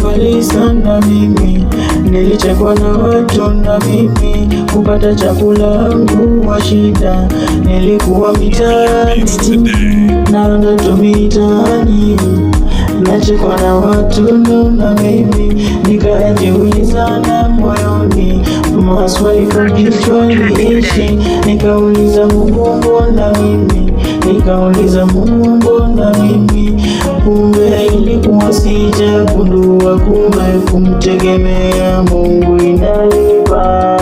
safari sana mimi, nilichekwa na watu na mimi kupata chakula wangu wa shida. Nilikuwa mitaani na ndoto mitaani, nachekwa na watu na mimi nikajiuliza na moyoni, maswali kwa kichwani ishi. Nikauliza Mungu mbona mimi, nikauliza Mungu mbona mimi. Kumbe ilikuwa sijagundua, kumbe kumtegemea Mungu inalipa,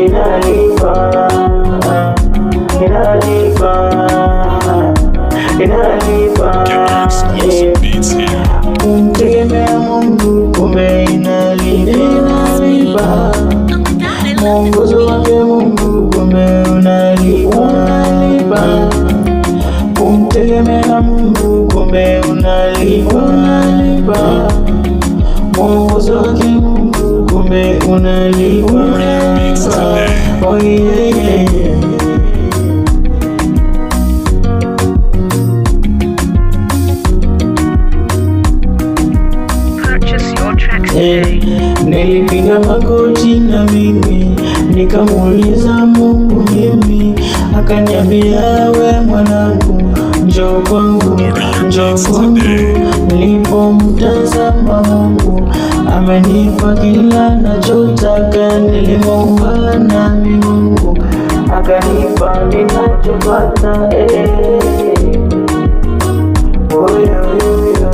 inalipa, inalipa, inalipa. Kumtegemea Mungu kumbe inalipa, mwongozo wake Mungu kumbe unalipa. Kumtegemea Mungu kumbe unalipa, mwongozo wake Mungu kumbe unalipa. Oh yeah, yeah. Nilipiga magoti na mimi nikamuuliza Mungu mimi, akaniambia we mwanangu, njoo kwangu, njoo kwangu. Nilipomtazama Mungu amenipa kila nachotaka, nilimwomba nami Mungu akanipa ninachopata. Oh, yeah, yeah, yeah.